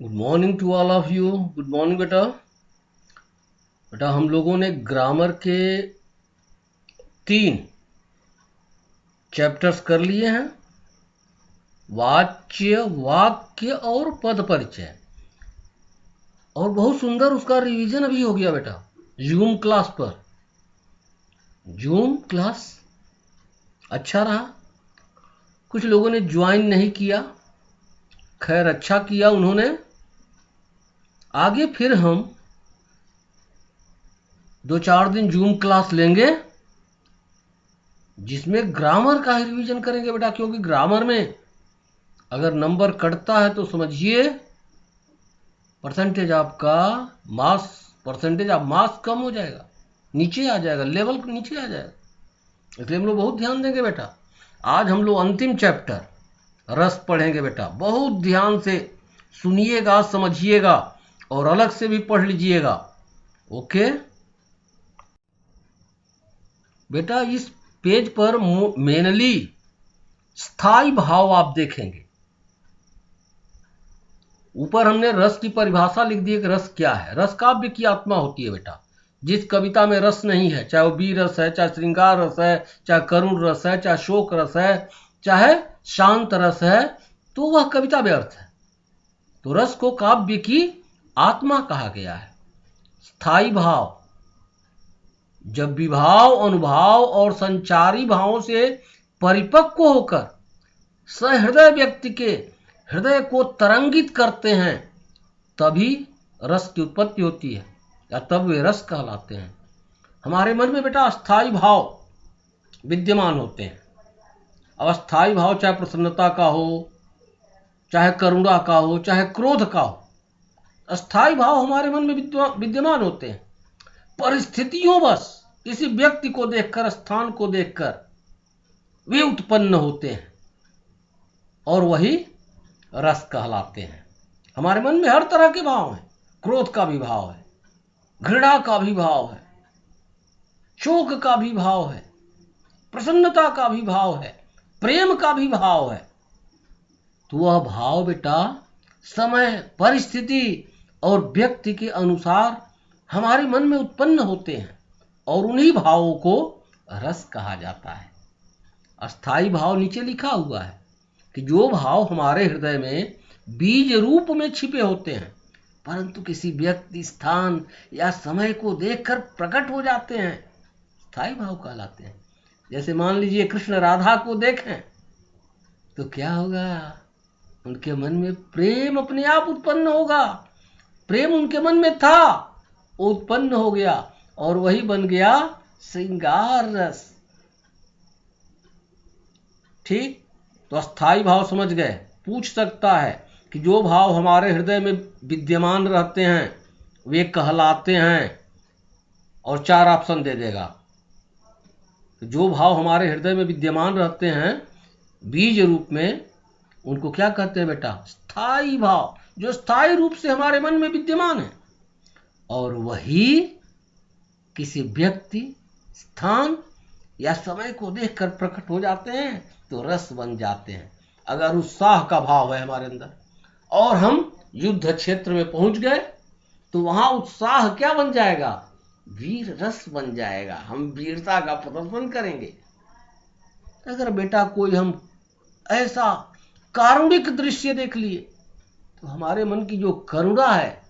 Good morning to all of you. Good morning बेटा। बेटा हम लोगों ने ग्रामर के 3 चैप्टर्स कर लिए हैं। वाच्य, वाक्य और पद परिचय। और बहुत सुंदर उसका रिवीजन अभी हो गया बेटा जूम क्लास पर। जूम क्लास अच्छा रहा। कुछ लोगों ने ज्वाइन नहीं किया, खैर अच्छा किया उन्होंने। आगे फिर हम 2-4 दिन जूम क्लास लेंगे जिसमें ग्रामर का ही रिवीजन करेंगे बेटा, क्योंकि ग्रामर में अगर नंबर कटता है तो समझिए परसेंटेज ऑफ मास कम हो जाएगा, नीचे आ जाएगा, लेवल नीचे आ जाएगा। इसलिए हम लोग बहुत ध्यान देंगे बेटा। आज हम लोग अंतिम चैप्टर रस पढ़ेंगे बेटा। बहुत ध्यान से सुनिएगा, समझिएगा और अलग से भी पढ़ लीजिएगा। ओके बेटा, इस पेज पर मेनली स्थाई भाव आप देखेंगे। ऊपर हमने रस की परिभाषा लिख दी है कि रस क्या है। रस काव्य की आत्मा होती है बेटा। जिस कविता में रस नहीं है, चाहे वो वीर रस है, चाहे श्रृंगार रस है, चाहे करुण रस है, चाहे शोक रस है, चाहे शांत रस है, तो वह कविता व्यर्थ है। तो रस को काव्य की आत्मा कहा गया है। स्थाई भाव, जब विभाव, अनुभाव और संचारी भावों से परिपक्व होकर सहृदय व्यक्ति के हृदय को तरंगित करते हैं, तभी रस की उत्पत्ति होती है, या तब वे रस कहलाते हैं। हमारे मन में बेटा अस्थाई भाव विद्यमान होते हैं। अब अस्थाई भाव चाहे प्रसन्नता का हो, चाहे करुणा का हो, चाहे क्रोध का हो, अस्थाई भाव हमारे मन में विद्यमान होते हैं। परिस्थितियों बस किसी व्यक्ति को देखकर, स्थान को देखकर वे उत्पन्न होते हैं और वही रस कहलाते हैं। हमारे मन में हर तरह के भाव हैं। क्रोध का भी भाव है, घृणा का भी भाव है, शोक का भी भाव है, प्रसन्नता का भी भाव है, प्रेम का भी भाव है। तो वह भाव बेटा समय, परिस्थिति और व्यक्ति के अनुसार हमारे मन में उत्पन्न होते हैं और उन्हीं भावों को रस कहा जाता है। अस्थाई भाव नीचे लिखा हुआ है कि जो भाव हमारे हृदय में बीज रूप में छिपे होते हैं, परंतु किसी व्यक्ति, स्थान या समय को देखकर प्रकट हो जाते हैं, स्थाई भाव कहलाते हैं। जैसे मान लीजिए कृष्ण राधा को देखें तो क्या होगा, उनके मन में प्रेम अपने आप उत्पन्न होगा। प्रेम उनके मन में था, वो उत्पन्न हो गया और वही बन गया श्रृंगार रस। ठीक, तो अस्थाई भाव समझ गए। पूछ सकता है कि जो भाव हमारे हृदय में विद्यमान रहते हैं वे कहलाते हैं, और 4 ऑप्शन दे देगा। तो जो भाव हमारे हृदय में विद्यमान रहते हैं बीज रूप में, उनको क्या कहते हैं बेटा? स्थाई भाव, जो स्थाई रूप से हमारे मन में विद्यमान है और वही किसी व्यक्ति, स्थान या समय को देखकर प्रकट हो जाते हैं तो रस बन जाते हैं। अगर उत्साह का भाव है हमारे अंदर और हम युद्ध क्षेत्र में पहुंच गए तो वहां उत्साह क्या बन जाएगा? वीर रस बन जाएगा। हम वीरता का प्रदर्शन करेंगे। अगर बेटा कोई हम ऐसा कारुणिक दृश्य देख लिए तो हमारे मन की जो करुणा है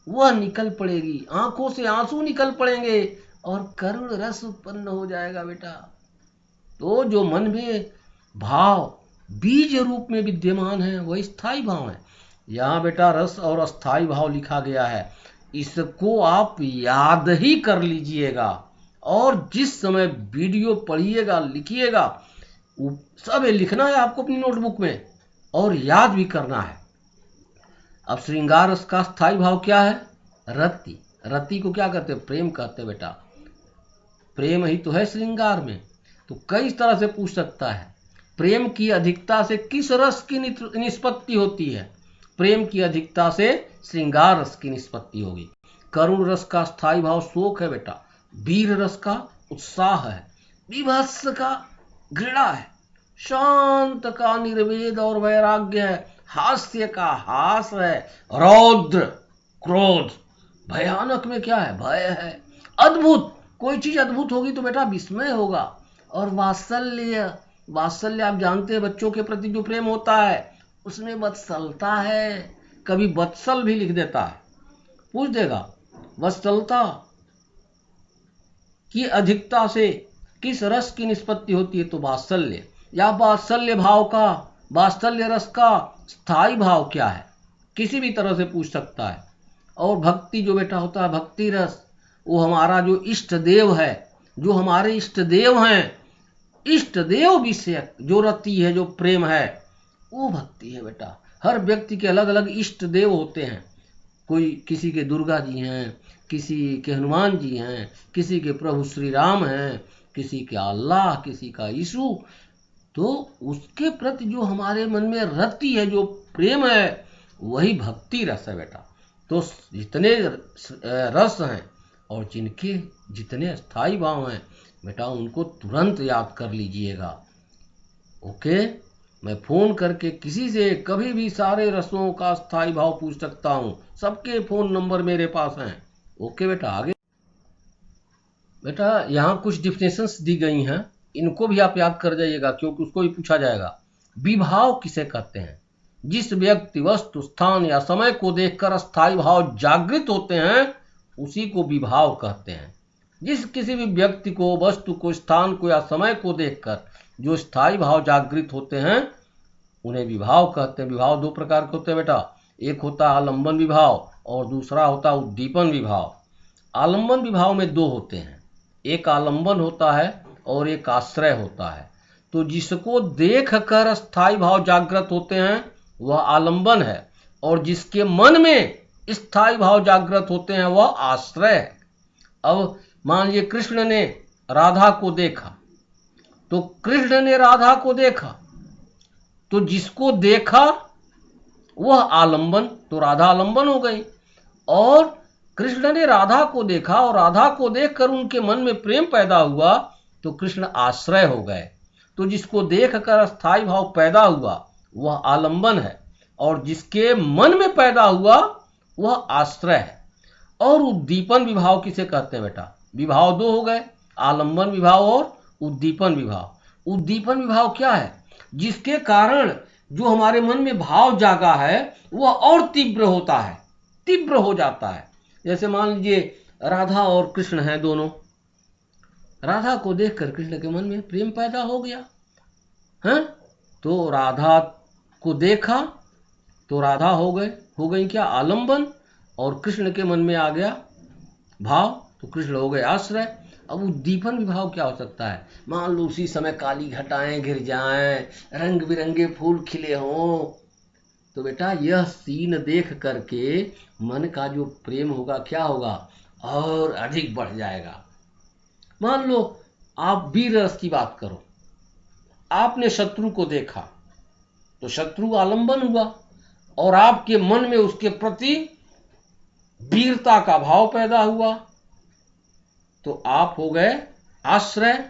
वह निकल पड़ेगी, आंखों से आंसू निकल पड़ेंगे और करुण रस उत्पन्न हो जाएगा बेटा। तो जो मन में भाव बीज रूप में विद्यमान है वही स्थाई भाव है। यहाँ बेटा रस और अस्थाई भाव लिखा गया है, इसको आप याद ही कर लीजिएगा और जिस समय वीडियो पढ़िएगा, लिखिएगा, सब लिखना है आपको अपनी नोटबुक में और याद भी करना है। अब श्रृंगार रस का स्थाई भाव क्या है? रति। रति को क्या कहते हैं? प्रेम कहते हैं बेटा। प्रेम ही तो है श्रृंगार में। तो कई तरह से पूछ सकता है, प्रेम की अधिकता से किस रस की निष्पत्ति होती है? प्रेम की अधिकता से श्रृंगार रस की निष्पत्ति होगी। करुण रस का स्थाई भाव शोक है बेटा। वीर रस का उत्साह है। विभत्स का घृणा है। शांत का निर्वेद और वैराग्य है। हास्य का हास है, रौद्र क्रोध, भयानक में क्या है, भय है, अद्भुत, कोई चीज अद्भुत होगी तो बेटा विस्मय होगा। और वात्सल्य, वात्सल्य आप जानते हैं बच्चों के प्रति जो प्रेम होता है उसमें वत्सलता है, कभी वत्सल भी लिख देता है, पूछ देगा वत्सलता की अधिकता से किस रस की निष्पत्ति होती है, तो वात्सल्य, या वात्सल्य भाव का, वात्सल्य रस का स्थायी भाव क्या है, किसी भी तरह से पूछ सकता है। और भक्ति जो बेटा होता है, भक्ति रस, वो हमारा जो इष्ट देव है, जो हमारे इष्ट देव हैं, इष्ट देव विषयक जो रति है, जो प्रेम है, वो भक्ति है बेटा। हर व्यक्ति के अलग अलग इष्ट देव होते हैं, कोई किसी के दुर्गा जी हैं, किसी के हनुमान जी हैं, किसी के प्रभु श्री राम हैं, किसी के अल्लाह, किसी का यीशु। तो उसके प्रति जो हमारे मन में रति है, जो प्रेम है, वही भक्ति रस है बेटा। तो जितने रस हैं और जिनके जितने स्थायी भाव हैं बेटा, उनको तुरंत याद कर लीजिएगा। ओके, मैं फोन करके किसी से कभी भी सारे रसों का स्थायी भाव पूछ सकता हूँ, सबके फोन नंबर मेरे पास हैं। ओके बेटा, आगे बेटा यहाँ कुछ डिफिनेशंस दी गई हैं, इनको भी आप याद कर जाइएगा क्योंकि उसको भी पूछा जाएगा। विभाव किसे कहते हैं? जिस व्यक्ति, वस्तु, स्थान या समय को देखकर स्थायी भाव जागृत होते हैं उसी को विभाव कहते हैं। जिस किसी भी व्यक्ति को, वस्तु को, स्थान को या समय को देखकर जो स्थायी भाव जागृत होते हैं उन्हें विभाव कहते हैं। विभाव दो प्रकार के होते हैं बेटा, एक होता है आलंबन विभाव और दूसरा होता है उद्दीपन विभाव। आलंबन विभाव में दो होते हैं, एक आलंबन होता है और एक आश्रय होता है। तो जिसको देख कर स्थायी भाव जागृत होते हैं वह आलंबन है, और जिसके मन में स्थायी भाव जागृत होते हैं वह आश्रय है। अब मान लीजिए कृष्ण ने राधा को देखा, तो कृष्ण ने राधा को देखा, तो जिसको देखा वह आलंबन, तो राधा आलंबन हो गई। और कृष्ण ने राधा को देखा और राधा को देखकर उनके मन में प्रेम पैदा हुआ तो कृष्ण आश्रय हो गए। तो जिसको देखकर स्थायी भाव पैदा हुआ वह आलंबन है, और जिसके मन में पैदा हुआ वह आश्रय है। और उद्दीपन विभाव किसे कहते हैं बेटा? विभाव दो हो गए, आलंबन विभाव और उद्दीपन विभाव। उद्दीपन विभाव क्या है? जिसके कारण जो हमारे मन में भाव जागा है वह और तीव्र होता है, तीव्र हो जाता है। जैसे मान लीजिए राधा और कृष्ण हैं दोनों, राधा को देखकर कृष्ण के मन में प्रेम पैदा हो गया है, तो राधा को देखा तो राधा हो गई क्या? आलंबन। और कृष्ण के मन में आ गया भाव तो कृष्ण हो गए आश्रय। अब उद्दीपन विभाव क्या हो सकता है? मान लो उसी समय काली घटाएं घिर जाएं, रंग बिरंगे फूल खिले हों, तो बेटा यह सीन देख करके मन का जो प्रेम होगा क्या होगा? और अधिक बढ़ जाएगा। मान लो आप वीर रस की बात करो, आपने शत्रु को देखा तो शत्रु आलंबन हुआ और आपके मन में उसके प्रति वीरता का भाव पैदा हुआ तो आप हो गए आश्रय।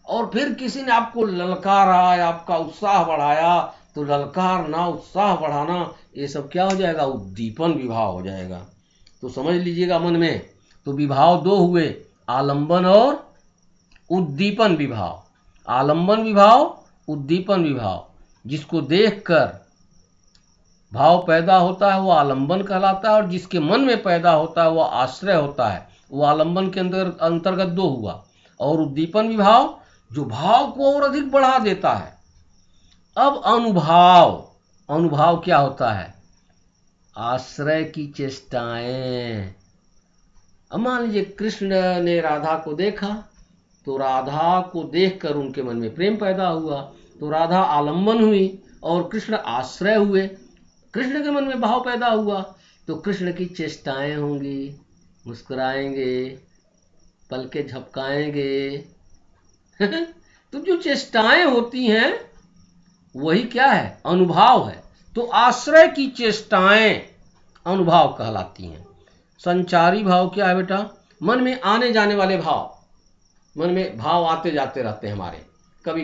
और फिर किसी ने आपको ललकारा, आपका उत्साह बढ़ाया, तो ललकारना, उत्साह बढ़ाना, ये सब क्या हो जाएगा? उद्दीपन विभाव हो जाएगा। तो समझ लीजिएगा मन में, तो विभाव दो हुए, आलंबन और उद्दीपन विभाव। आलंबन विभाव, उद्दीपन विभाव। जिसको देखकर भाव पैदा होता है वो आलंबन कहलाता है, और जिसके मन में पैदा होता है वो आश्रय होता है। वो आलंबन के अंतर्गत दो हुआ। और उद्दीपन विभाव जो भाव को और अधिक बढ़ा देता है। अब अनुभाव, अनुभाव क्या होता है? आश्रय की चेष्टाएं। अब मान लीजिए कृष्ण ने राधा को देखा तो राधा को देखकर उनके मन में प्रेम पैदा हुआ तो राधा आलंबन हुई और कृष्ण आश्रय हुए। कृष्ण के मन में भाव पैदा हुआ तो कृष्ण की चेष्टाएं होंगी, मुस्कुराएंगे, पलके झपकाएंगे तो जो चेष्टाएं होती हैं वही क्या है? अनुभाव है। तो आश्रय की चेष्टाएं अनुभाव कहलाती हैं। संचारी भाव क्या है बेटा? मन में आने जाने वाले भाव। मन में भाव आते जाते रहते हैं हमारे, कभी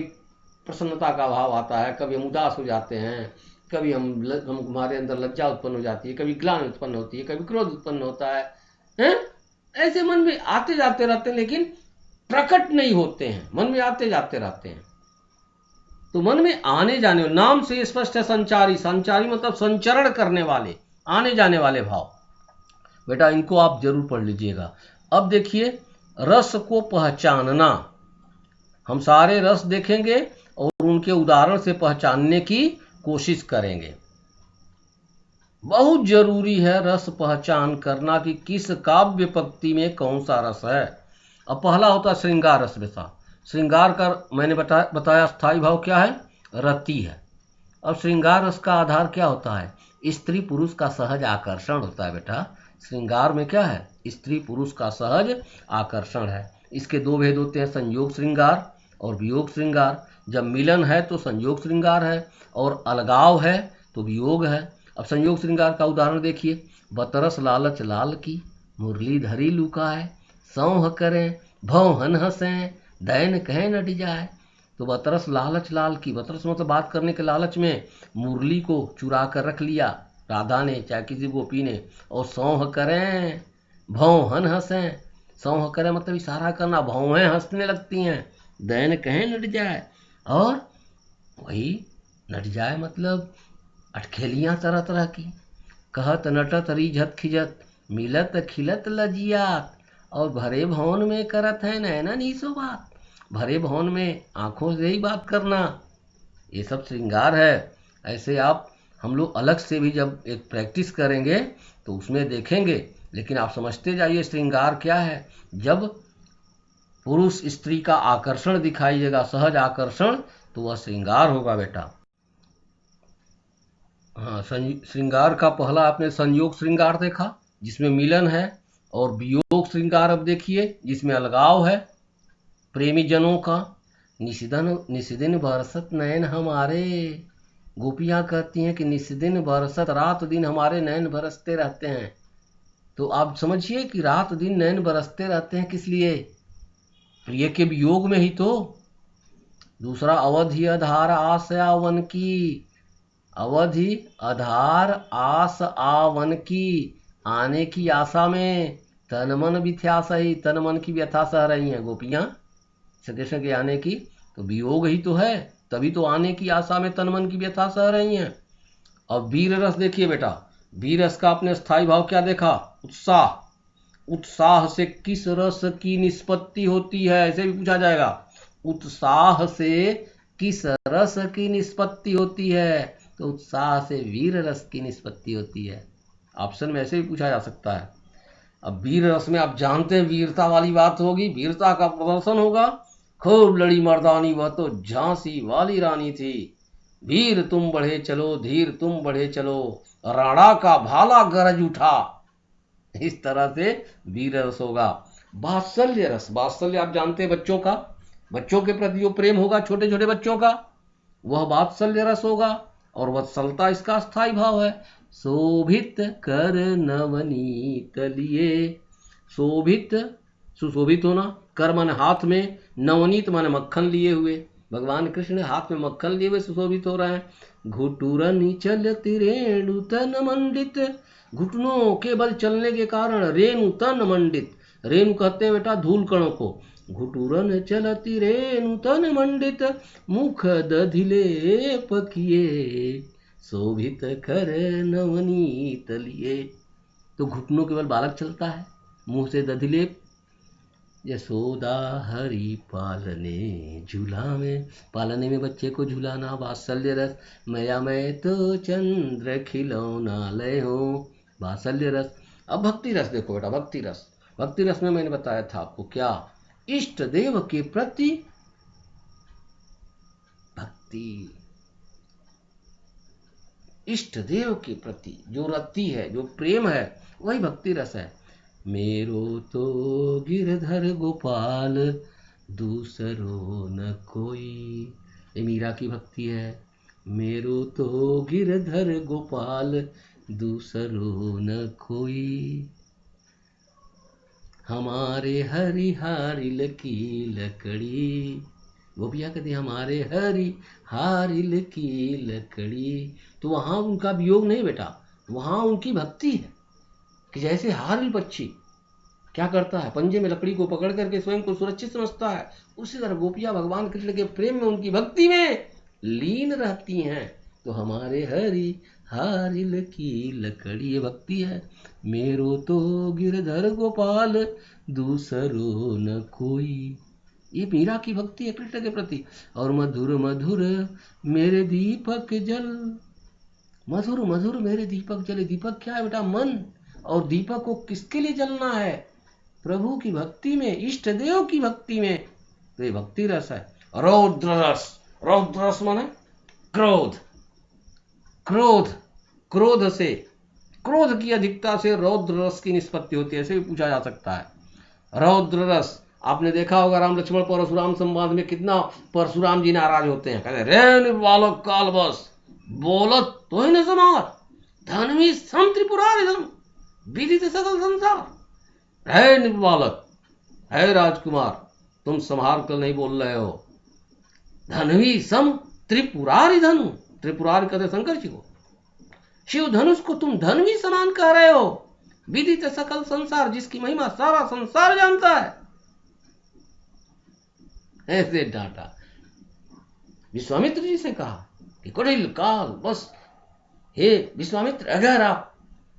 प्रसन्नता का भाव आता है, कभी हम उदास हो जाते हैं, कभी हम हमारे अंदर लज्जा उत्पन्न हो जाती है, कभी ग्लानि उत्पन्न होती है, कभी क्रोध उत्पन्न होता है, हैं? ऐसे मन में आते जाते रहते हैं, लेकिन प्रकट नहीं होते हैं, मन में आते जाते रहते हैं। तो मन में आने जाने, नाम से स्पष्ट है संचारी, संचारी मतलब संचरण करने वाले, आने जाने वाले भाव। बेटा इनको आप जरूर पढ़ लीजिएगा। अब देखिए रस को पहचानना, हम सारे रस देखेंगे और उनके उदाहरण से पहचानने की कोशिश करेंगे। बहुत जरूरी है रस पहचान करना कि किस काव्य पंक्ति में कौन सा रस है। अब पहला होता है श्रृंगार रस। बेटा श्रृंगार का मैंने बताया स्थायी भाव क्या है, रति है। अब श्रृंगार रस का आधार क्या होता है, स्त्री पुरुष का सहज आकर्षण होता है। बेटा श्रृंगार में क्या है, स्त्री पुरुष का सहज आकर्षण है। इसके दो भेद होते हैं, संयोग श्रृंगार और वियोग श्रृंगार। जब मिलन है तो संयोग श्रृंगार है, और अलगाव है तो वियोग है। अब संयोग श्रृंगार का उदाहरण देखिए, बतरस लालच लाल की, मुरली धरी लुकाए, सौह करें भव हन हंसें, दैन कहे नट जाए। तो बतरस लालच लाल की, बतरस मतलब बात करने के लालच में मुरली को चुरा कर रख लिया राधा ने चाहे किसी गोपी ने, और सौह करें भव हन हंसें। सौह करें मतलब इशारा करना, भवें हंसने लगती हैं, दैन कहे नट जाए, और वही नट जाए मतलब अटखेलियां तरह तरह की, कहत नटत रिझत खिजत, मिलत खिलत लजियात, और भरे भवन में करत है नैना नीसो बात। भरे भवन में आंखों से ही बात करना, ये सब श्रृंगार है। ऐसे आप हम लोग अलग से भी जब एक प्रैक्टिस करेंगे तो उसमें देखेंगे, लेकिन आप समझते जाइए श्रृंगार क्या है। जब पुरुष स्त्री का आकर्षण दिखाई देगा, सहज आकर्षण, तो वह श्रृंगार होगा बेटा। हाँ, श्रृंगार का पहला आपने संयोग श्रृंगार देखा जिसमें मिलन है, और वियोग श्रृंगार अब देखिए जिसमें अलगाव है प्रेमी जनों का। निशिदिन बरसत नयन हमारे, गोपियां कहती हैं कि निशिदिन बरसत, रात दिन हमारे नयन बरसते रहते हैं। तो आप समझिए कि रात दिन नयन बरसते रहते हैं किस लिए, प्रिय के वियोग में ही तो। दूसरा अवधि आधार आस आवन की, अवधि आधार आस आवन की, आने की आशा में तन मन व्यथा सही, तन मन की व्यथा सह रही हैं गोपियां कृष्ण के आने की। तो वियोग ही तो है, तभी तो आने की आशा में तन मन की व्यथा सह रही हैं। और वीर रस देखिए बेटा, वीर रस का आपने स्थायी भाव क्या देखा, उत्साह। उत्साह से किस रस की निष्पत्ति होती है, ऐसे भी पूछा जाएगा। उत्साह से किस रस की निष्पत्ति होती है, तो उत्साह से वीर रस की निष्पत्ति होती है। ऑप्शन में ऐसे भी पूछा जा सकता है। अब वीर रस में आप जानते हैं वीरता वाली बात होगी, वीरता का प्रदर्शन होगा। खूब लड़ी मर्दानी, वह तो झांसी वाली रानी थी। वीर तुम बढ़े चलो, धीर तुम बढ़े चलो, राणा का भाला गरज उठा। इस तरह से वीर रस होगा। वात्सल्य रस, वात्सल्य आप जानते हैं बच्चों का, बच्चों के प्रति जो प्रेम होगा छोटे छोटे बच्चों का, वह वात्सल्य रस होगा। और वत्सलता इसका स्थायी भाव है। शोभित कर नवनीत लिए, शोभित सुशोभित होना, कर मन हाथ में, नवनीत मन मक्खन लिए हुए, भगवान कृष्ण हाथ में मक्खन लिए हुए सुशोभित हो रहे हैं। घुटुरन चलति रेणु तन मंडित, घुटनों के बल चलने के कारण रेणु तन मंडित, रेणु कहते हैं बेटा धूल कणों को। घुटुरन चलति रेणु तन मंडित, मुख दधिले पकिए, शोभित कर नवनीत लिए। तो घुटनों के बल बालक चलता है, मुंह से दधिलेप। यशोदा हरि पालने झूला में, पालने में बच्चे को झुलाना, वात्सल्य रस। मैया मैं तो चंद्र खिलौना लय हो, वात्सल्य रस। अब भक्ति रस देखो बेटा, भक्ति रस। भक्ति रस में मैंने बताया था आपको क्या, इष्ट देव के प्रति भक्ति, इष्ट देव के प्रति जो रति है, जो प्रेम है, वही भक्ति रस है। मेरो तो गिरधर गोपाल दूसरो न कोई, ये मीरा की भक्ति है। मेरो तो गिरधर गोपाल दूसरो न कोई, हमारे हरिहारिल की लकड़ी, गोपियाँ कहती हमारे हरि हारिल की लकड़ी। तो वहाँ उनका वियोग नहीं बेटा, वहाँ उनकी भक्ति है कि जैसे हारिल पक्षी क्या करता है, पंजे में लकड़ी को पकड़ करके स्वयं को सुरक्षित समझता है, उसी तरह गोपियाँ भगवान कृष्ण के प्रेम में, उनकी भक्ति में लीन रहती हैं। तो हमारे हरि हारिल की लकड़ी, ये भक्ति है। मेरो तो गिरधर गोपाल दूसरो न कोई, ये मीरा की भक्ति है कृष्ण के प्रति। और मधुर मधुर मेरे दीपक जल, मधुर मधुर मेरे दीपक जले। दीपक क्या है बेटा? मन। और दीपक को किसके लिए जलना है? प्रभु की भक्ति में, इष्ट देव की भक्ति में। तो ये भक्ति रस है। रौद्र रस, रौद्र रस माने क्रोध। क्रोध, क्रोध से, क्रोध की अधिकता से रौद्र रस की निष्पत्ति होती है, ऐसे भी पूछा जा सकता है। रौद्र रस आपने देखा होगा राम लक्ष्मण परशुराम संवाद में कितना परशुराम जी नाराज होते हैं, कहते रे निर्बालक काल बस, बोलत तो ही न समार, धनवी सम त्रिपुरारि धन, विदित सकल संसार। है निर्बालक, है राजकुमार, तुम संहार कर नहीं बोल रहे हो। धनवी सम त्रिपुरारि धनु, त्रिपुरारि कहते शंकर जी को, शिव धनुष को तुम धनवी समान कह रहे हो। विदित सकल संसार, जिसकी महिमा सारा संसार जानता है, ऐसे डांटा। विश्वामित्र जी से कहा कि कुटिल काल बस, हे विश्वामित्र, अगर आप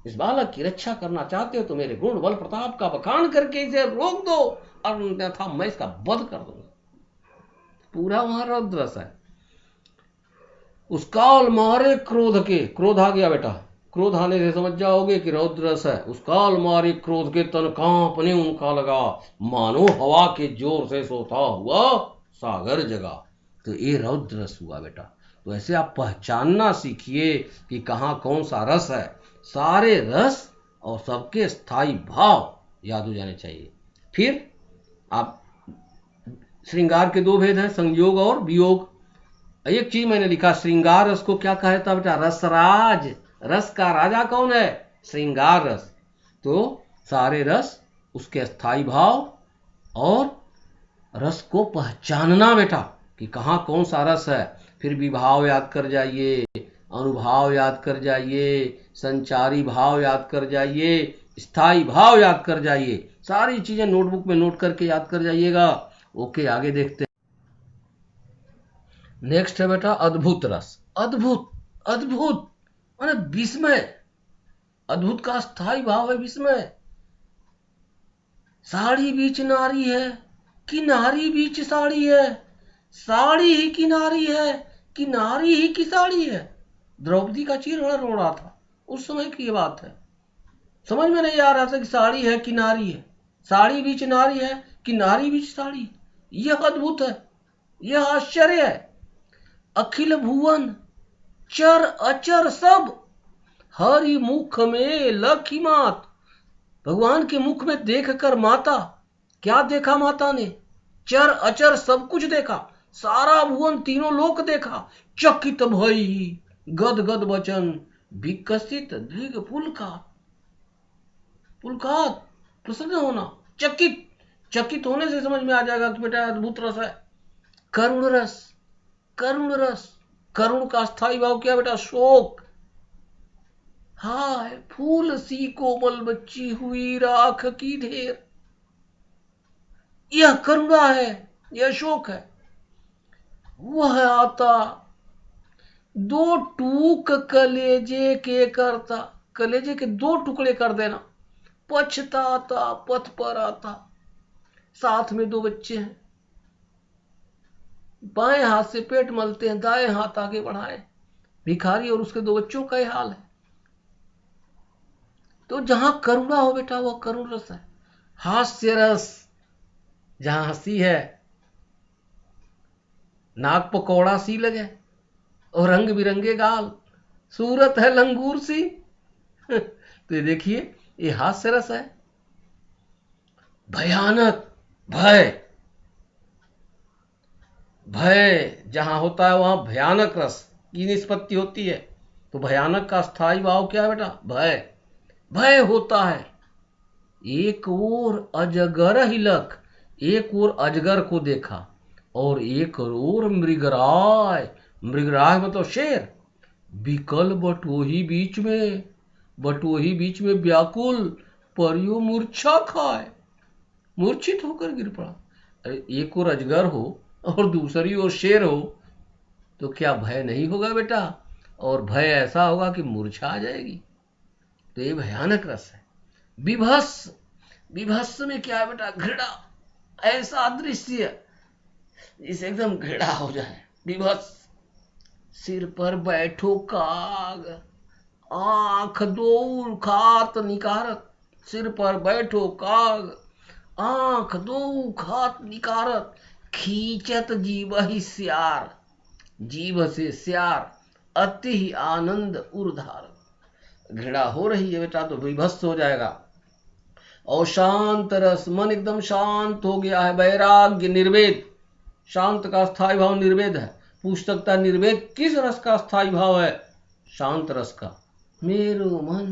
इस बालक की रक्षा करना चाहते हो तो मेरे गुण बल प्रताप का बखान करके इसे रोक दो, और अन्यथा मैं इसका वध कर दूंगा। पूरा वहां रौद्रस है। उस काल मारे क्रोध के, क्रोध आ गया बेटा, क्रोध आने से समझ जाओगे कि रौद्रस है। उस काल मारे क्रोध के तन कांपने उनका लगा, मानो हवा के जोर से सोता हुआ सागर जगा। तो ये रौद्रस हुआ बेटा। तो ऐसे आप पहचानना सीखिए कि कहाँ कौन सा रस है। सारे रस और सबके स्थायी भाव याद हो जाने चाहिए। फिर आप, श्रृंगार के दो भेद हैं, संयोग और वियोग। एक चीज मैंने लिखा, श्रृंगार रस को क्या कहता बेटा? रसराज। रस का राजा कौन है? श्रृंगार रस। तो सारे रस, उसके स्थायी भाव और रस को पहचानना बेटा कि कहाँ कौन सा रस है। फिर विभाव याद कर जाइए, अनुभाव याद कर जाइए, संचारी भाव याद कर जाइए, स्थायी भाव याद कर जाइए। सारी चीजें नोटबुक में नोट करके याद कर जाइएगा। ओके, आगे देखते हैं। नेक्स्ट है बेटा अद्भुत रस। अद्भुत, अद्भुत माने विस्मय। अद्भुत का स्थायी भाव है विस्मय। साड़ी बीच नारी है कि नारी बीच साड़ी है, साड़ी ही की नारी है कि नारी ही की साड़ी है। द्रौपदी का चीर रो रहा था, उस समय की ये बात है। समझ में नहीं आ रहा था कि साड़ी है कि नारी है, साड़ी बीच नारी है कि नारी बीच साड़ी। यह अद्भुत है, यह आश्चर्य है। अखिल भुवन चर अचर सब हरि मुख में लखी मात। भगवान के मुख में देखकर माता, क्या देखा माता ने? चर अचर सब कुछ देखा, सारा भुवन तीनों लोक देखा। चकित भई गद गद वचन विकसित दृग पुलकात। पुलकात प्रसन्न होना, चकित, चकित होने से समझ में आ जाएगा कि बेटा अद्भुत रस है। करुण रस, करुण रस, करुण का स्थायी भाव क्या बेटा? शोक। हाय फूल सी कोमल बच्ची हुई राख की ढेर, यह करुणा है, यह शोक है। वह आता दो टूक कलेजे के करता, कलेजे के दो टुकड़े कर देना। पछताता पथ पर आता, साथ में दो बच्चे हैं, बाएं हाथ से पेट मलते हैं, दाएं हाथ आगे बढ़ाए। भिखारी और उसके दो बच्चों का हाल है। तो जहां करुणा हो बेटा वह करुण रस है। हास्य रस, जहां हंसी है, नाक पकौड़ा सी लगे और रंग बिरंगे गाल, सूरत है लंगूर सी। तो ये देखिए, ये हास्य रस है। भयानक, भय, भय जहां होता है वहां भयानक रस की निष्पत्ति होती है। तो भयानक का स्थायी भाव क्या है बेटा? भय। भय होता है। एक ओर अजगर हिलक, एक ओर अजगर को देखा, और एक और मृगराय, मृगराय मतलब शेर, बिकल बटोही बीच में व्याकुल, परियो मूर्छा खाए, मूर्छित होकर गिर पड़ा। अरे एक और अजगर हो और दूसरी ओर शेर हो तो क्या भय नहीं होगा बेटा? और भय ऐसा होगा कि मूर्छा आ जाएगी। तो ये भयानक रस है। विभत्स, विभत्स में क्या है बेटा? घृणा, ऐसा दृश्य जिसे एकदम घृणा हो जाए। विभत्स, सिर पर बैठो काग, आंख दो खात निकारत, सिर पर बैठो काग, आंख दो खात निकारत, खींचत जीव ही स्यार, जीव से स्यार, अति आनंद उर्धार। घृणा हो रही है बेटा तो विभत्स हो जाएगा। और शांत रस, मन एकदम शांत हो गया है, वैराग्य, निर्वेद, शांत का स्थायी भाव निर्वेद है। पूछ सकता है निर्वेद किस रस का स्थायी भाव है? शांत रस का। मेरो मन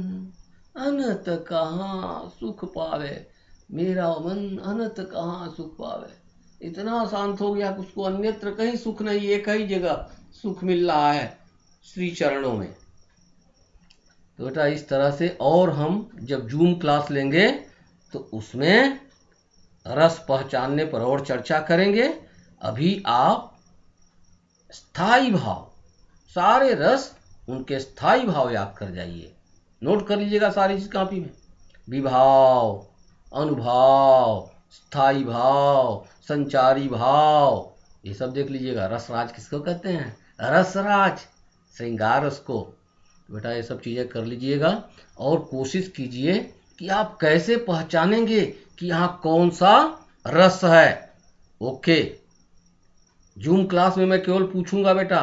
अनंत कहाँ सुख पावे, मेरा मन अनंत कहाँ सुख पावे। इतना शांत हो गया कि उसको अन्यत्र कहीं सुख नहीं, एक ही जगह सुख मिल रहा है, श्री चरणों में। तो बेटा इस तरह से, और हम जब जूम क्लास लेंगे तो उसमें रस पहचानने पर और चर्चा करेंगे। अभी आप स्थायी भाव, सारे रस उनके स्थायी भाव याद कर जाइए, नोट कर लीजिएगा सारी चीज कॉपी में। विभाव, अनुभाव, स्थायी भाव, संचारी भाव, ये सब देख लीजिएगा। रसराज किसको कहते हैं? रसराज, श्रृंगार रस को। बेटा ये सब चीजें कर लीजिएगा और कोशिश कीजिए कि आप कैसे पहचानेंगे कि यहाँ कौन सा रस है। ओके, जूम क्लास में मैं केवल पूछूंगा बेटा,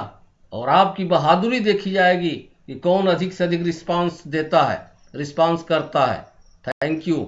और आपकी बहादुरी देखी जाएगी कि कौन अधिक से अधिक रिस्पांस देता है, रिस्पांस करता है। Thank you.